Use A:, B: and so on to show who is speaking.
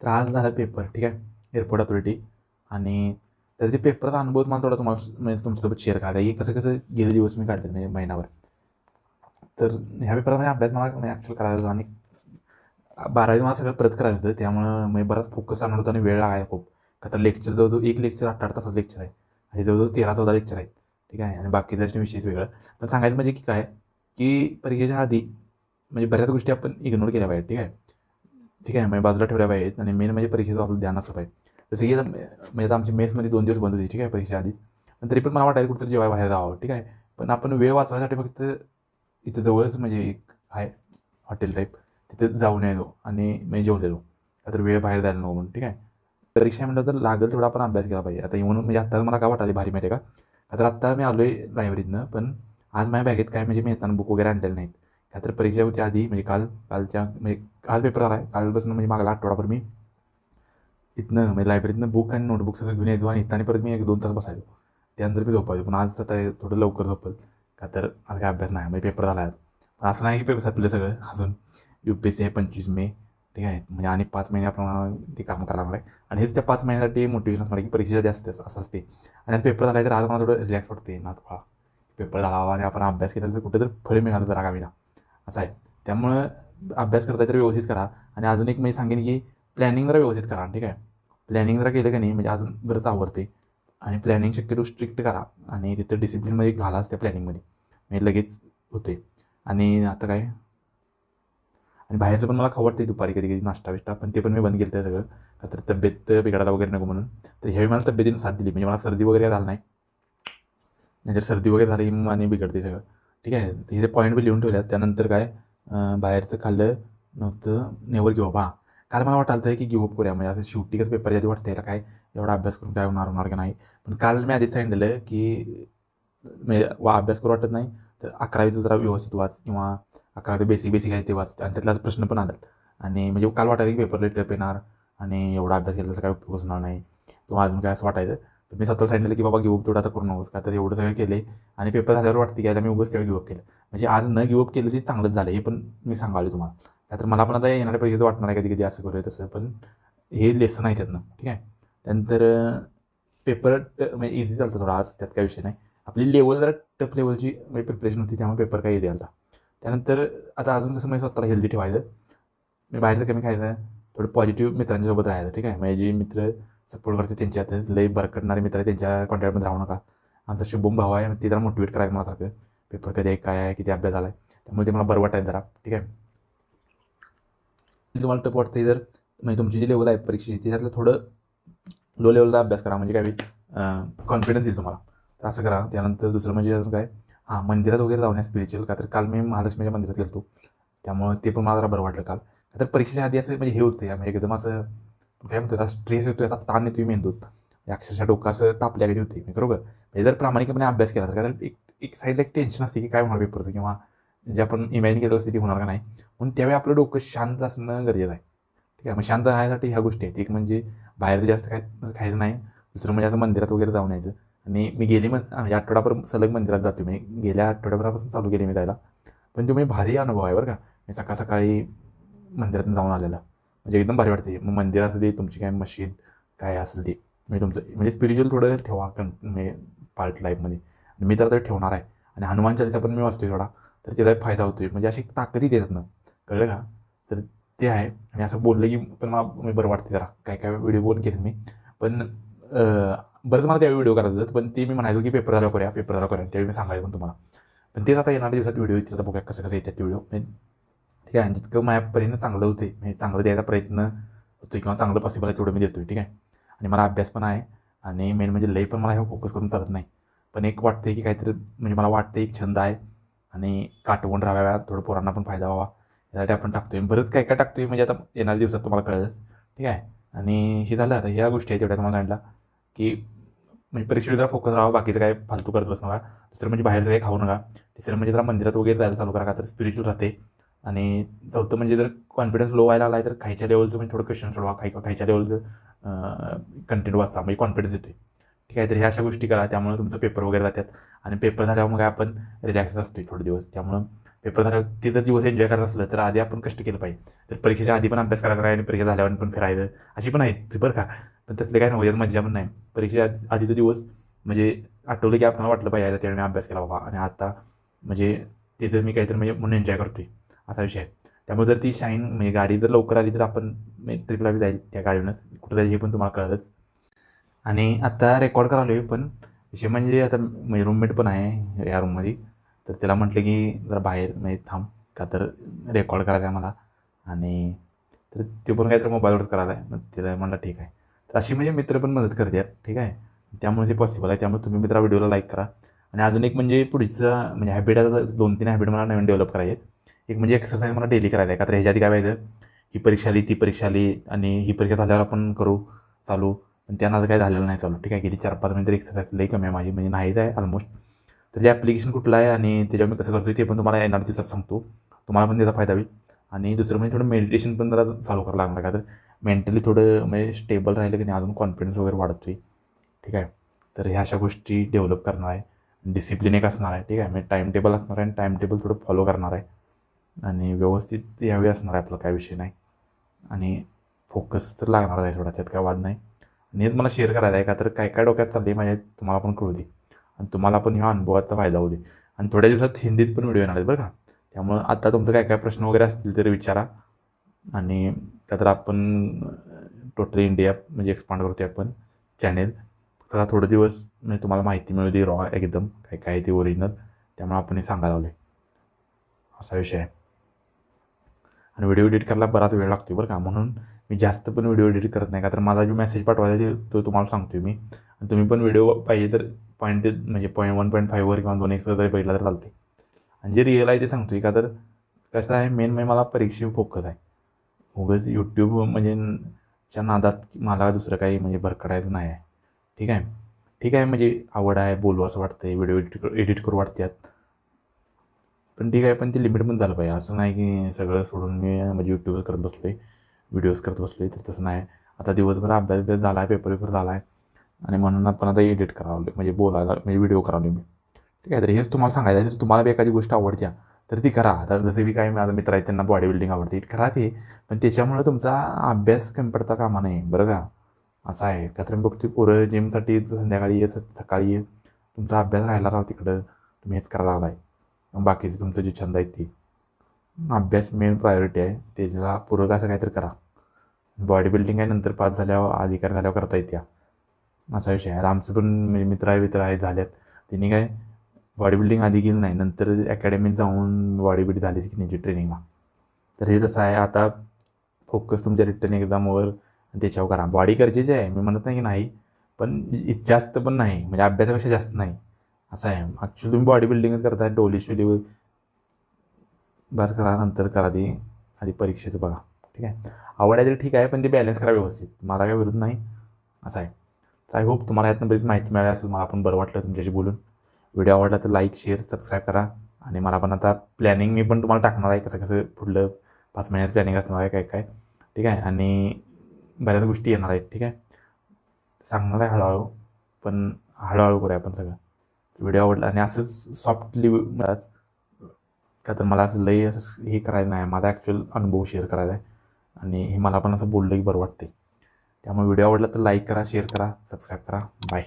A: तर आज झाला पेपर, ठीक आहे, एअरपोर्ट अथॉरिटी. आणि तर ते पेपरचा अनुभवच मला थोडा तुम्हाला म्हणजे तुमच्यासोबत शेअर करायचा आहे. कसं कसं गेले दिवस मी काढले म्हणजे महिनाभर. तर ह्या पेपरमध्ये अभ्यास मला म्हणजे ॲक्च्युअल करायचा होता आणि 12वी मला सगळं परत करायचं होतं. त्यामुळं मी बराच फोकस लागणार होता आणि वेळ लागायचा खूप. का तर लेक्चर जवळजवळ एक लेक्चर 8-8 तासाचं लेक्चर आहे आणि जवळजवळ 13-14 लेक्चर आहेत, ठीक आहे. आणि बाकीचं विषयच वेगळं. पण सांगायचं म्हणजे की काय, की परीक्षेच्या आधी म्हणजे बऱ्याच गोष्टी आपण इग्नोर केल्या पाहिजेत, ठीक आहे. ठीक आहे, म्हणजे बाजूला ठेवल्या पाहिजेत आणि मेन म्हणजे परीक्षेचं आपलं ध्यान असलं पाहिजे. जसं की म्हणजे आता आमची मेसमध्ये 2 दिवस बंद होती, ठीक आहे, परीक्षा आधीच. पण तरी पण मला वाटायचं कुठेतरी जेवायला बाहेर जावं, ठीक आहे. पण आपण वेळ वाचवायसाठी फक्त इथं जवळच म्हणजे एक आहे हॉटेल टाईप, तिथं जाऊन यायचो आणि मी जेवलेलो. का तर वेळ बाहेर जायला नको म्हणून, ठीक आहे. परीक्षा म्हटलं तर लागेल तेवढा आपण अभ्यास केला पाहिजे. आता येऊन म्हणजे आत्ता मला काय वाटायला भारी माहिती आहे का? का तर आत्ता मी आलो आहे लायब्ररीतनं, पण आज माझ्या बॅगेत काय म्हणजे मी येताना बुक वगैरे आणलेले नाहीत. का तर परीक्षा होती आधी म्हणजे कालच्या म्हणजे काल पेपर आला आहे. कालपासून म्हणजे मागला आठवडाभर मी इथनं म्हणजे लायब्ररीतनं बुक आणि नोटबुक सगळं घेऊन यायचो आणि इथं परत मी 1-2 तास बसायचो. त्यानंतर मी झोपायचो. पण आज आता थोडं लवकर झोपल. का तर आज काय अभ्यास नाही. म्हणजे पेपर झाला आज. पण असं नाही की पेपर संपले सगळं अजून. UPSC आहे 25 मे, ठीक आहे. म्हणजे आणि 5 महिने आपण ते काम करायला लागणार आहे. आणि हेच त्या 5 महिन्यासाठी मोटिवेशन असणार की परीक्षा जास्त असं असते. आणि आज पेपर झाला आहे तर आज मला थोडं रिलॅक्स वाटते ना थोडा. पेपर झाला आणि आपण अभ्यास केला तर कुठेतरी फळ मिळालं जरा का विना असं आहे. त्यामुळं अभ्यास करता तर व्यवस्थित करा. आणि अजून एक मी सांगेन की प्लॅनिंग जरा व्यवस्थित करा, ठीक आहे. प्लॅनिंग जरा केलं का नाही म्हणजे अजून बरंच आवडते. आणि प्लॅनिंग शक्यतो स्ट्रिक्ट करा आणि तिथं डिसिप्लिनमध्ये घालाच त्या प्लॅनिंगमध्ये म्हणजे लगेच होते. आणि आता काय, आणि बाहेरचं पण मला खाऊ वाटते दुपारी कधी कधी नाश्ता बिष्टा, पण ते पण मी बंद केलं आहे सगळं. का तर तब्येत बिघडायला वगैरे नको म्हणून. तर ह्यावेळी मला तब्येतीने साथ दिली म्हणजे मला सर्दी वगैरे झालं नाही. नाहीतर सर्दी वगैरे झाली की आणि बिघडते सगळं, ठीक आहे. तर हे पॉईंट बी लिहून ठेवल्यात. त्यानंतर काय, बाहेरचं खाल्लं नव्हतं, नेवर गिव्ह अप. हां, काल मला वाटालं की गिव्ह अप करूया म्हणजे असं शेवटी कसं पेपरच्या आधी वाटतं याला काय एवढा अभ्यास करून काय होणार का नाही. पण काल मी आधीच सांगितलेलं की म्हणजे अभ्यास करू वाटत नाही तर 11वीचं जरा व्यवस्थित वाच किंवा 11वी बेसिक बेसिक आहे ते वाच. आणि त्यातला प्रश्न पण आलात आणि म्हणजे काल वाटायचं की पेपर लेट टप येणार आणि एवढा अभ्यास केला तर काय उपयोग होणार नाही किंवा अजून काय असं वाटायचं. तर मी स्वतःला सांगितलं की बाबा गिवअप तेवढं आता करू नकोस. का तर एवढं सगळं केले आणि पेपर झाल्यावर वाटते की यायला मी उगाच तेवढं गिवअप केलं. म्हणजे आज न गिवअप केलं ते चांगलंच झालं हे पण मी सांगावलं तुम्हाला. का तर मला पण आता येणाऱ्या परीक्षेत वाटणार आहे कधी कधी असं करूया तसं, पण हे लेसन आहे त्यातनं, ठीक आहे. त्यानंतर पेपर म्हणजे इझी चालतं थोडा आज, त्यात काही विषय नाही. आपली लेवल जरा टफ लेवलची म्हणजे प्रिपरेशन होती त्यामुळे पेपर काही इझी आला. त्यानंतर आता अजून कसं म्हणजे स्वतःला हेल्दी ठेवायचं, मी बाहेरचं कमी खायचं, थोडं पॉझिटिव्ह मित्रांच्यासोबत राहायचं, ठीक आहे. म्हणजे जे मित्र सपोर्ट करते त्यांच्यात लई बरकडणारे मित्र आहे त्यांच्या कॉन्टॅक्टमध्ये राहू नका. आमचा शुभम भाऊ आहे ते जरा मोटिवेट करायचं मला सारखं, पेपर कधी आहे काय आहे किती अभ्यास झाला आहे, त्यामुळे ते मला बरं वाटायचं जरा, ठीक आहे. तुम्हाला टफ वाटतं जर म्हणजे तुमची जी लेवल आहे परीक्षेची त्याच्यातलं थोडं लो लेवलचा अभ्यास करा म्हणजे काय कॉन्फिडन्स येईल तुम्हाला. तर असं करा. त्यानंतर दुसरं म्हणजे अजून काय, हां, मंदिरात वगैरे जाऊन स्पिरिच्युअल. का तर काल मी महालक्ष्मीच्या मंदिरात गेलो, त्यामुळे ते पण मला जरा बरं वाटलं काल. तर परीक्षेच्या आधी असं म्हणजे हे होतं म्हणजे एकदम असं काय म्हणतो असा स्ट्रेस येतो, असा ताण येतो मेंदूत, अक्षरशः डोकं असं तापल्या कधी होते मी बरोबर. म्हणजे जर प्रामाणिकपणे अभ्यास केला तर काय तर एक साईडला एक टेन्शन असते की काय होणार पेपरचं किंवा जे आपण इमॅजिन केलेलं असते ते होणार का नाही. म्हणून त्यावेळी आपलं डोकं शांत असणं गरजेचं आहे, ठीक आहे. मग शांत राहण्यासाठी ह्या गोष्टी आहेत. एक म्हणजे बाहेर जास्त खायचं नाही. दुसरं म्हणजे असं मंदिरात वगैरे जाऊन यायचं. आणि मी गेली म्हणजे आठवडाभर सलग मंदिरात जातो मी, गेल्या आठवड्याभरापासून चालू केली मी जायला. पण तो मी भारी अनुभव आहे बरं का. मी सकाळ सकाळी मंदिरातून जाऊन आलेला म्हणजे एकदम भारी वाटते. मग मंदिर असू दे तुमची काय मशीद काय असेल ते म्हणजे तुमचं म्हणजे स्पिरिच्युअल थोडं ठेवा म्हणजे पार्ट लाईफमध्ये. मी तर ठेवणार आहे. आणि हनुमान चालीसा पण मी वाचतोय थोडा, तर त्याचा फायदा होतोय म्हणजे अशी ताकदी देतात ना, कळलं का. तर ते आहे. आणि असं बोललं की पण मला म्हणजे बरं वाटते जरा. काय काय व्हिडिओ बोल केले मी, पण बरंच मला त्यावेळी व्हिडिओ करायचं होतं. पण ते मी म्हणायचो की पेपर झाला करूया पेपर झाला करूया त्यावेळी मी सांगायचं पण तुम्हाला. पण तेच आता येणाऱ्या दिवसात व्हिडिओ येतील, बघा कसं कसं येतात ते व्हिडिओ. ठीक आहे. जितकं माझ्यापर्यंत चांगलं होते म्हणजे चांगलं द्यायचा प्रयत्न होतो किंवा चांगलं पॉसिबल आहे तेवढं मी देतोय, ठीक आहे. आणि मला अभ्यास पण आहे आणि मेन म्हणजे लई पण मला हे फोकस करून चालत नाही. पण एक वाटते की काहीतरी म्हणजे मला वाटतं एक छंद आहे आणि काटवून राहाव्या थोडं पोरांना पण फायदा व्हावा यासाठी आपण टाकतोय. बरंच काय काय टाकतोय म्हणजे आता येणाऱ्या दिवसात तुम्हाला कळलंच, ठीक आहे. आणि हे झालं आता ह्या गोष्टी आहेत तेवढ्या तुम्हाला सांगितलं की म्हणजे परीक्षेवर जरा फोकस राहावा, बाकीचं काय फालतू करत बसू नका. दुसरं म्हणजे बाहेरचं काही खाऊ नका. तिसरं म्हणजे जरा मंदिरात वगैरे जायला चालू करा का तर स्पिरिच्युअल राहते. आणि चौथं म्हणजे जर कॉन्फिडन्स लो व्हायला लागला तर खायच्या लेवलचं म्हणजे थोडं क्वेश्चन सोडवा, खायच्या लेवलचं कंटेंट वाचा म्हणजे कॉन्फिडन्स येतो, ठीक आहे. तर ह्या अशा गोष्टी करा त्यामुळे तुमचं पेपर वगैरे जातात. आणि पेपर झाल्यावर मग आपण रिलॅक्स असतो थोडे दिवस, त्यामुळं पेपर झाल्यावर ते जर दिवस एन्जॉय करायचं असलं तर आधी आपण कष्ट केलं पाहिजे. तर परीक्षेच्या आधी पण अभ्यास करायला आणि परीक्षा झाल्यावर पण फिरायचं अशी पण आहेत बरं का. पण तसले काय नव्हतं, मज्जा पण नाही. परीक्षेच्या आधीचा दिवस म्हणजे आठवलं की आपल्याला वाटलं पाहिजे त्यावेळी मी अभ्यास केला बाबा, आणि आता म्हणजे त्याचं मी काहीतरी म्हणजे म्हणून एन्जॉय करतोय असा विषय आहे. त्यामुळे जर ती शाईन म्हणजे गाडी जर लवकर आली तर आपण ट्रिपला बी जाईल त्या गाडीवरूनच कुठं जाईल हे पण तुम्हाला कळलंच. आणि आता रेकॉर्ड करायला आहे, पण विषय म्हणजे आता म्हणजे रूममेट पण आहे या रूममध्ये, तर त्याला म्हटलं की जरा बाहेर म्हणजे थांब का तर रेकॉर्ड करायचं आहे मला. आणि तर ते पण काहीतरी मोबाईलवरच करायला आहे. मग तिला म्हणलं ठीक आहे. तर अशी म्हणजे मित्र पण मदत करतात ठीक आहे. त्यामुळे ते पॉसिबल आहे. त्यामुळे तुम्ही मित्रा व्हिडिओला लाईक करा. आणि अजून एक म्हणजे पुढचं म्हणजे हॅबिट आता 2-3 हॅबिट मला नवीन डेव्हलप करायचे आहेत. एक म्हणजे एक्सरसाइज मला डेली करायला आहे, का तर ह्याच्या आधी काय व्हायचं, ही परीक्षा आली ती परीक्षा आली आणि ही परीक्षा झाल्यावर आपण करू चालू, पण त्यांना आता काय झालेलं नाही चालू ठीक आहे. गेली 4-5 महिने एक्सरसाइज लई कमी आहे माझी, म्हणजे नाहीच आहे ऑलमोस्ट. तर ते ॲप्लिकेशन कुठलं आहे आणि त्याच्यावर मी कसं करतो ते पण तुम्हाला येणाऱ्या दिवसात सांगतो. तुम्हाला पण त्याचा फायदा होईल. आणि दुसरं म्हणजे थोडं मेडिटेशन पण जरा चालू करायला लागणार, का तर मेंटली थोडं म्हणजे स्टेबल राहिलं की नाही अजून कॉन्फिडन्स वगैरे वाढतोय ठीक आहे. तर ह्या अशा गोष्टी डेव्हलप करणार आहे. डिसिप्लिन एक असणार आहे ठीक आहे. म्हणजे टाईम टेबल असणार आहे आणि टाईम टेबल थोडं फॉलो करणार आहे आणि व्यवस्थित यावेळी असणार आहे आपलं, काय विषय नाही. आणि फोकस तर लागणार आहे थोडा, त्यात काय वाद नाही. आणि हेच मला शेअर करायचं आहे, का तर काय काय डोक्यात चालली माझ्या तुम्हाला पण कळू दे आणि तुम्हाला पण ह्या अनुभवाचा फायदा होऊ दे. आणि थोड्या दिवसात हिंदीत पण व्हिडिओ येणार आहेत बरं का. त्यामुळं आता तुमचं काय काय प्रश्न वगैरे असतील तर विचारा. आणि त्यात आपण टोटली इंडिया म्हणजे एक्सपांड करतो आपण चॅनेल. तर थोडे दिवस म्हणजे तुम्हाला माहिती मिळू रॉ एकदम काय काय ते ओरिजिनल, त्यामुळे आपण हे सांगायला लावले असा विषय आहे. आणि व्हिडिओ एडिट करायला बराच वेळ लागतो बरं का, म्हणून मी जास्त पण व्हिडिओ एडिट करत नाही, का तर मला जो मेसेज पाठवायचा आहे तो तुम्हाला सांगतो मी. आणि तुम्ही पण व्हिडिओ पाहिजे तर म्हणजे 1.5 किंवा 2x जरी बघितला तर चालते. आणि जे रिअल आहे ते सांगतो का तर कसं आहे मेन म्हणजे मला परीक्षेवर फोकस आहे. उगाच यूट्यूब म्हणजे च्या नादात मला दुसरं काही म्हणजे भरकडायचं नाही आहे ठीक आहे. ठीक आहे म्हणजे आवड आहे, बोलू असं वाटतं, व्हिडिओ एडिट करू वाटतात, पण ठीक आहे. पण ते लिमिट पण झालं पाहिजे. असं नाही की सगळं सोडून मी म्हणजे यूट्यूबच करत बसलो आहे, व्हिडिओज करत बसलो आहे, तर तसं नाही. आता दिवसभर अभ्यास झाला आहे, पेपर झाला आहे आणि म्हणून आपण आता एडिट करावं म्हणजे बोलायला म्हणजे व्हिडिओ करावले मी ठीक आहे. तर हेच तुम्हाला सांगायचं आहे. तुम्हाला बी एखादी गोष्ट आवडत्या तर ती करा. आता जसं की काय माझा मित्र आहेत त्यांना बॉडी बिल्डिंग आवडते, करा ते, पण त्याच्यामुळे तुमचा अभ्यास कमी पडता कामा नाही बरं का. असं आहे का तर मी बघतो पोरं जिमसाठी संध्याकाळी ये सकाळी ये, तुमचा अभ्यास राहिला राहा तिकडं, तुम्ही हेच करायला लागलाय. बाकीचं तुमचं जे छंद आहेत ते अभ्यास मेन प्रायोरिटी आहे, त्याला पूरक असं काहीतरी करा. बॉडी बिल्डिंग आहे नंतर पास झाल्यावर अधिकार झाल्यावर करता येत्या असा विषय आहे. आमचं पण मित्र आहे झाल्यात, त्यांनी काय बॉडी बिल्डिंग आधी केली नाही, नंतर अकॅडमीत जाऊन बॉडी बिल्ड झालीच की त्यांची ट्रेनिंगला. तर हे कसं आहे आता फोकस तुमच्या रिटर्न एक्झामवर त्याच्यावर करा. बॉडी गरजेची आहे मी म्हणत नाही की नाही, पण जास्त पण नाही म्हणजे अभ्यासापेक्षा जास्त नाही असं आहे. ॲक्च्युली तुम्ही बॉडी बिल्डिंगच करताय, डोली शोली बस करा, नंतर करा ती आधी परीक्षेचं बघा ठीक आहे. आवड आहे तरी ठीक आहे, पण ते बॅलन्स करा व्यवस्थित, मला काय विरोध नाही असं आहे. तर आय होप तुम्हाला यातनं बरीच माहिती मिळाली असेल, मला पण बरं वाटलं तुमच्याशी बोलून. व्हिडिओ आवडला तर लाईक शेअर सबस्क्राईब करा. आणि मला पण आता प्लॅनिंग मी पण तुम्हाला टाकणार आहे, कसं कसं पुढलं 5 महिन्यात प्लॅनिंग असणार आहे काय काय ठीक आहे. आणि बऱ्याच गोष्टी येणार आहेत ठीक आहे, सांगणार आहे हळूहळू, पण हळूहळू करूया आपण सगळं. व्हिडिओ आवडला आणि असंच सॉफ्टली मलाच का तर मला असं लई असं हे करायचं नाही, माझा ॲक्च्युअल अनुभव शेअर करायचा आहे आणि हे मला पण असं बोललं की बरं वाटते. त्यामुळे व्हिडिओ आवडला तर लाईक करा, शेअर करा, सबस्क्राईब करा. बाय.